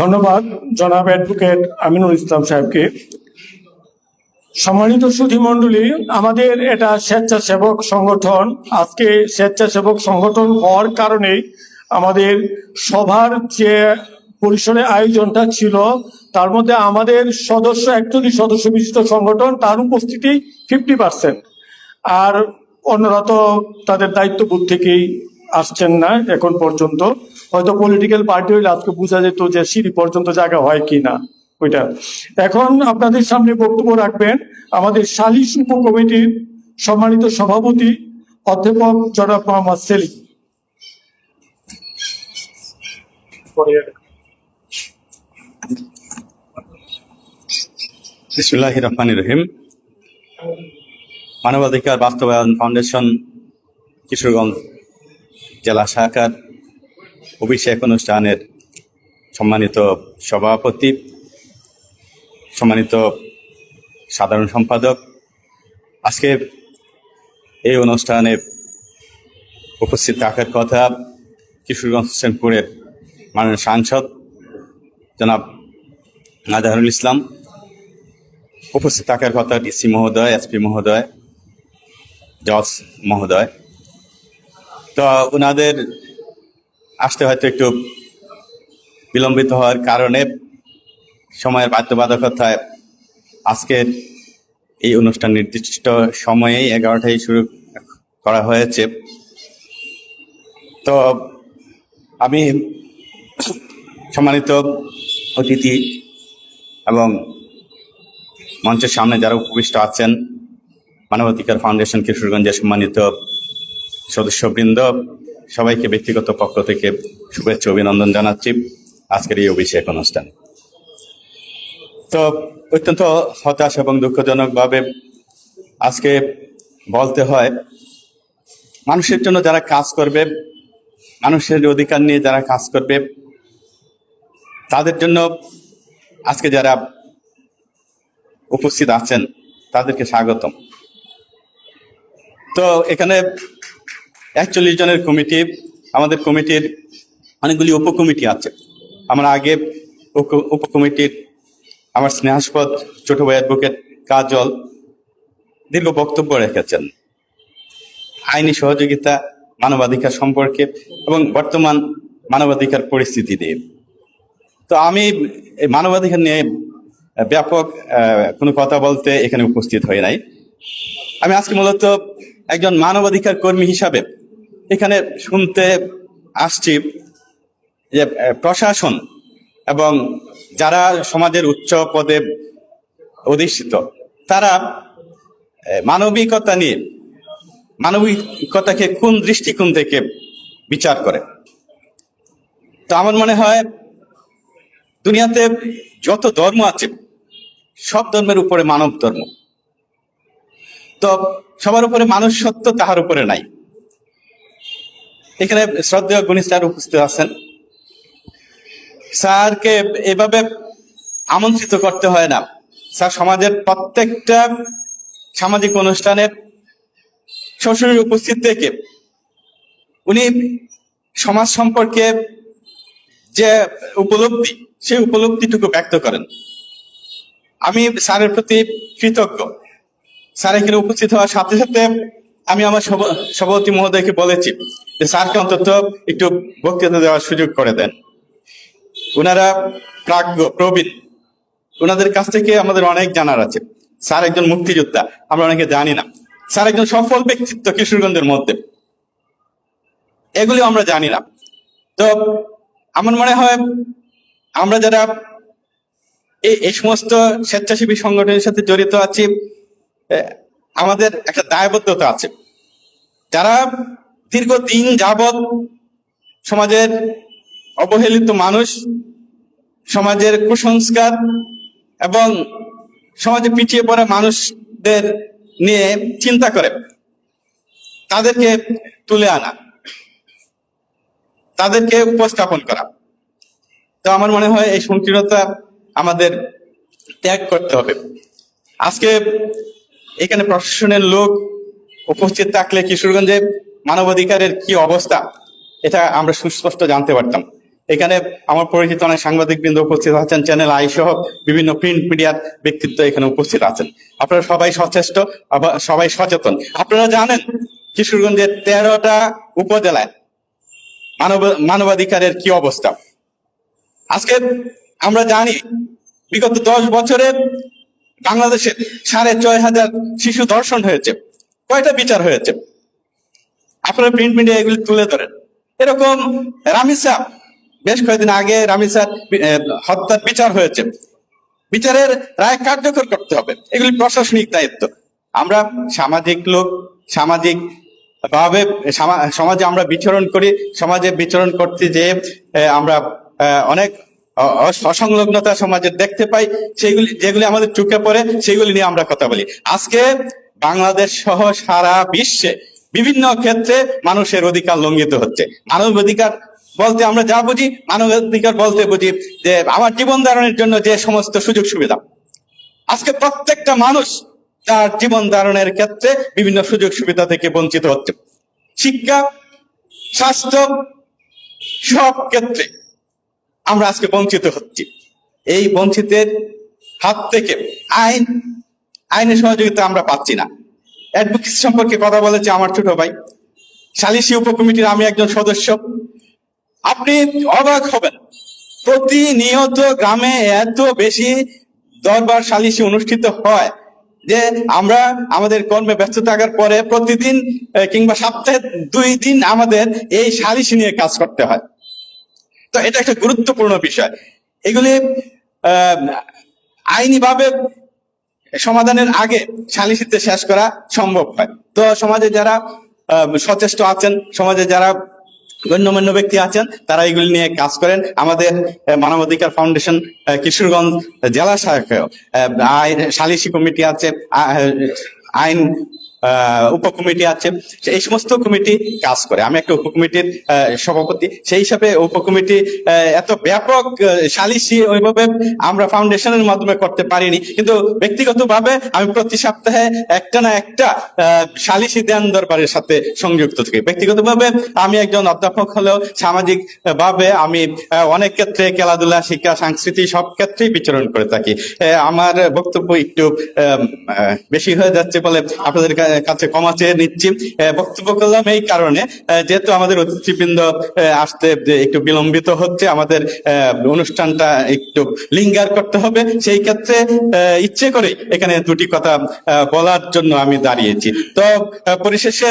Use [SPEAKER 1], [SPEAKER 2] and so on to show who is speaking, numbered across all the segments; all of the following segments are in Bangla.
[SPEAKER 1] ধন্যবাদ জনাব অ্যাডভোকেট আমিনুল ইসলাম সাহেবকে। সম্মানিত সুধীমণ্ডলী, আমাদের এটা স্বেচ্ছাসেবক সংগঠন। আজকে স্বেচ্ছাসেবক সংগঠন হওয়ার কারণে আমাদের সভার যে পরিসরে আয়োজনটা ছিল তার মধ্যে আমাদের সদস্য একচল্লিশ সদস্য বিশিষ্ট সংগঠন, তার উপস্থিতি 50%। আর অন্যরা তো তাদের দায়িত্ববোধ থেকেই আসছেন না এখন পর্যন্ত। হয়তো পলিটিক্যাল পার্টি হইলে আজকে বোঝা যেত যে সিঁড়ি পর্যন্ত জায়গা হয় কি না ওইটা। এখন আপনাদের সামনে বক্তব্য রাখবেন আমাদের সালিশ উপকমিটির সম্মানিত সভাপতি অধ্যাপক জনাব মোহাম্মদ সেলিম।
[SPEAKER 2] বিসমিল্লাহির রহমানির রহিম। মানবাধিকার বাস্তবায়ন ফাউন্ডেশন কিশোরগঞ্জ জেলা শাখার অভিষেক অনুষ্ঠানের সম্মানিত সভাপতি, সম্মানিত সাধারণ সম্পাদক, আজকে এই অনুষ্ঠানে উপস্থিত থাকার কথা কিশোরগঞ্জ হোসেনপুরের মাননীয় সাংসদ জনাব আজহারুল ইসলাম, উপস্থিত থাকার কথা ডিসি মহোদয়, এসপি মহোদয়, জজ মহোদয়। তো ওনাদের আসতে হয়তো একটু বিলম্বিত হওয়ার কারণে সময়ের বাধ্যবাধকতায় আজকের এই অনুষ্ঠান নির্দিষ্ট সময়ে 11টায় শুরু করা হয়েছে। তো আমি সম্মানিত অতিথি এবং মঞ্চের সামনে যারা উপবিষ্ট আছেন, মানবাধিকার ফাউন্ডেশন কিশোরগঞ্জের সম্মানিত সদস্যবৃন্দ, সবাইকে ব্যক্তিগত পক্ষ থেকে শুভেচ্ছা অভিনন্দন জানাচ্ছি আজকের এই অভিষেক অনুষ্ঠানে। তো অত্যন্ত হতাশ এবং দুঃখজনকভাবে আজকে বলতে হয়, মানুষের জন্য যারা কাজ করবে, মানুষের অধিকার নিয়ে যারা কাজ করবে, তাদের জন্য আজকে যারা উপস্থিত আছেন তাদেরকে স্বাগতম। তো এখানে 41 জনের কমিটি, আমাদের কমিটির অনেকগুলি উপকমিটি আছে। আমরা আগে উপকমিটির আমার স্নেহাস্পদ ছোট ভাই অ্যাডভোকেট কাজল দীর্ঘ বক্তব্য রেখেছেন আইনি সহযোগিতা, মানবাধিকার সম্পর্কে এবং বর্তমান মানবাধিকার পরিস্থিতি নিয়ে। তো আমি এই মানবাধিকার নিয়ে ব্যাপক কোনো কথা বলতে এখানে উপস্থিত হই নাই। আমি আজকে মূলত একজন মানবাধিকার কর্মী হিসাবে এখানে শুনতে আসছি যে প্রশাসন এবং যারা সমাজের উচ্চ পদে অধিষ্ঠিত তারা মানবিকতাকে কোন দৃষ্টিকোণ থেকে বিচার করে। তো আমার মনে হয় দুনিয়াতে যত ধর্ম আছে সব ধর্মের উপরে মানব ধর্ম, তো সবার উপরে মানুষ সত্য, তাহার উপরে নাই। এখানে শ্রদ্ধেয় গুণী স্যার উপস্থিত আছেন। স্যারকে এভাবে আমন্ত্রিত করতে হয় না। স্যার সমাজের প্রত্যেকটা সামাজিক অনুষ্ঠানে সরাসরি উপস্থিত থেকে উনি সমাজ সম্পর্কে যে উপলব্ধি, সেই উপলব্ধিটুকু ব্যক্ত করেন। আমি স্যারের প্রতি কৃতজ্ঞ। স্যার এখানে উপস্থিত হওয়ার সাথে সাথে আমি আমার সভাপতি মহোদয়কে বলেছি যে স্যারকে অন্তত একটু বক্তৃতা দেওয়ার সুযোগ করে দেন। ওনারা প্রাজ্ঞ, প্রবীণ, ওনাদের কাছ থেকে আমাদের অনেক জানার আছে। স্যার একজন মুক্তিযোদ্ধা, আমরা অনেকে জানি না। স্যার একজন সফল ব্যক্তিত্ব কিশোরগঞ্জের মধ্যে, এগুলি আমরা জানি না। তো আমার মনে হয় আমরা যারা এই সমস্ত স্বেচ্ছাসেবী সংগঠনের সাথে জড়িত আছি, আমাদের একটা দায়বদ্ধতা আছে। যারা দীর্ঘদিন যাবৎ সমাজের অবহেলিত মানুষ, সমাজের কুসংস্কার এবং সমাজে পিছিয়ে পড়া মানুষদের নিয়ে চিন্তা করে, তাদেরকে তুলে আনা, তাদেরকে উপস্থাপন করা। তো আমার মনে হয় এই সংকীর্ণতা আমাদের ত্যাগ করতে হবে। আজকে এখানে প্রশাসনের লোক উপস্থিত থাকলে কিশোরগঞ্জে মানবাধিকারের কি অবস্থা এটা আমরা সুস্পষ্ট জানতে পারতাম। এখানে আমার পরিচিত অনেক সাংবাদিক বৃন্দ উপস্থিত আছেন, চ্যানেল আই সহ বিভিন্ন প্রিন্ট মিডিয়ার ব্যক্তিত্ব এখানে উপস্থিত আছেন। আপনারা সবাই সচেষ্ট, আবার সবাই সচেতন। আপনারা জানেন কিশোরগঞ্জের 13টা উপজেলায় মানবাধিকারের কি অবস্থা। আজকে আমরা জানি বিগত 10 বছরে বাংলাদেশে 6,500 শিশু ধর্ষণ হয়েছে। কয়টা বিচার হয়েছে? আপনারা প্রিন্ট মিডিয়া এগুলি তুলে ধরেন। এরকম রামিসা, বেশ কয়েকদিন আগে রামিসার হত্যার বিচার হয়েছে। বিচারের রায় কার্যকর করতে হবে, এগুলি প্রশাসনিক দায়িত্ব। আমরা সামাজিক লোক, সামাজিক ভাবে সমাজে আমরা বিচরণ করি। সমাজে বিচরণ করতে যে আমরা অনেক অসংলগ্নতা সমাজে দেখতে পাই, সেগুলি যেগুলি আমাদের চোখে পড়ে সেগুলি নিয়ে আমরা কথা বলি। আজকে বাংলাদেশ সহ সারা বিশ্বে বিভিন্ন ক্ষেত্রে মানুষের অধিকার লঙ্ঘিত হচ্ছে। মানবাধিকার বলতে আমরা যা বুঝি, মানবাধিকার বলতে বুঝি যে আমার জীবন ধারণের জন্য যে সমস্ত সুযোগ সুবিধা, আজকে প্রত্যেকটা মানুষ তার জীবন ধারণের ক্ষেত্রে বিভিন্ন সুযোগ সুবিধা থেকে বঞ্চিত হচ্ছে। শিক্ষা, স্বাস্থ্য, সব ক্ষেত্রে আমরা আজকে বঞ্চিত হচ্ছি। এই বঞ্চিতের হাত থেকে আইনের সহযোগিতা আমরা পাচ্ছি না। অ্যাডভোকেসি সম্পর্কে কথা বলেছে আমার ছোট ভাই, সালিসি উপকমিটির আমি একজন সদস্য। আপনি অবাক হবেন, প্রতিনিয়ত গ্রামে এত বেশি দরবার সালিসি অনুষ্ঠিত হয় যে আমরা আমাদের কর্মে ব্যস্ত থাকার পরে প্রতিদিন কিংবা সপ্তাহে 2 দিন আমাদের এই সালিসি নিয়ে কাজ করতে হয়। তো এটা একটা গুরুত্বপূর্ণ বিষয়। এগুলি আইনিভাবে সমাধানের আগে সালিসিতে শেষ করা সম্ভব হয়। তো সমাজে যারা সচেষ্ট আছেন, সমাজে যারা গণ্যমান্য ব্যক্তি আছেন, তারা এগুলি নিয়ে কাজ করেন। আমাদের মানবাধিকার ফাউন্ডেশন কিশোরগঞ্জ জেলা শাখায় সালিসি কমিটি আছে, আইন উপকমিটি আছে, এই সমস্ত কমিটি কাজ করে। আমি একটা উপকমিটির সভাপতি, সেই হিসাবে উপকমিটি এত ব্যাপক সালিসি ওইভাবে আমরা ফাউন্ডেশনের মাধ্যমে করতে পারিনি, কিন্তু ব্যক্তিগতভাবে আমি প্রতি সপ্তাহে একটা না একটা সালিসি দেন দরবারের সাথে সংযুক্ত থাকি। ব্যক্তিগতভাবে আমি একজন অধ্যাপক হলেও সামাজিক ভাবে আমি অনেক ক্ষেত্রে খেলাধুলা, শিক্ষা, সংস্কৃতি সব ক্ষেত্রেই বিচরণ করে থাকি। আমার বক্তব্য একটু বেশি হয়ে যাচ্ছে বলে আপনাদের কাছে ক্ষমা চেয়ে নিচ্ছি। বক্তব্য করলাম এই কারণে, যেহেতু আমাদের অতিথিবৃন্দ আসতে একটু বিলম্বিত হচ্ছে, আমাদের অনুষ্ঠানটা একটু লিঙ্গার করতে হবে, সেই ক্ষেত্রে ইচ্ছে করে এখানে 2টি কথা বলার জন্য আমি দাঁড়িয়েছি। তো পরিশেষে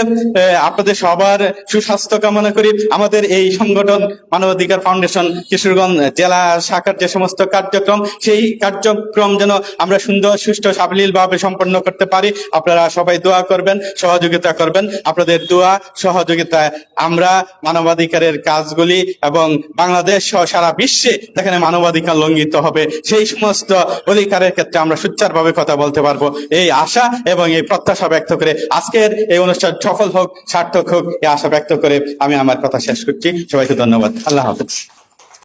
[SPEAKER 2] আপনাদের সবার সুস্বাস্থ্য কামনা করি। আমাদের এই সংগঠন মানবাধিকার ফাউন্ডেশন কিশোরগঞ্জ জেলা শাখার যে সমস্ত কার্যক্রম, সেই কার্যক্রম যেন আমরা সুন্দর, সুষ্ঠু, সাবলীল ভাবে সম্পন্ন করতে পারি। আপনারা সবাই দোয়া করবেন, সহযোগিতা করবেন। আপনাদের দোয়া সহযোগিতায় আমরা মানবাধিকারের কাজগুলি এবং বাংলাদেশ সহ সারা বিশ্বে যেখানে মানবাধিকার লঙ্ঘিত হবে সেই সমস্ত অধিকারের ক্ষেত্রে আমরা সুচারুভাবে কথা বলতে পারবো, এই আশা এবং এই প্রত্যাশা ব্যক্ত করে আজকের এই অনুষ্ঠান সফল হোক, সার্থক হোক, এই আশা ব্যক্ত করে আমি আমার কথা শেষ করছি। সবাইকে ধন্যবাদ। আল্লাহ হাফেজ।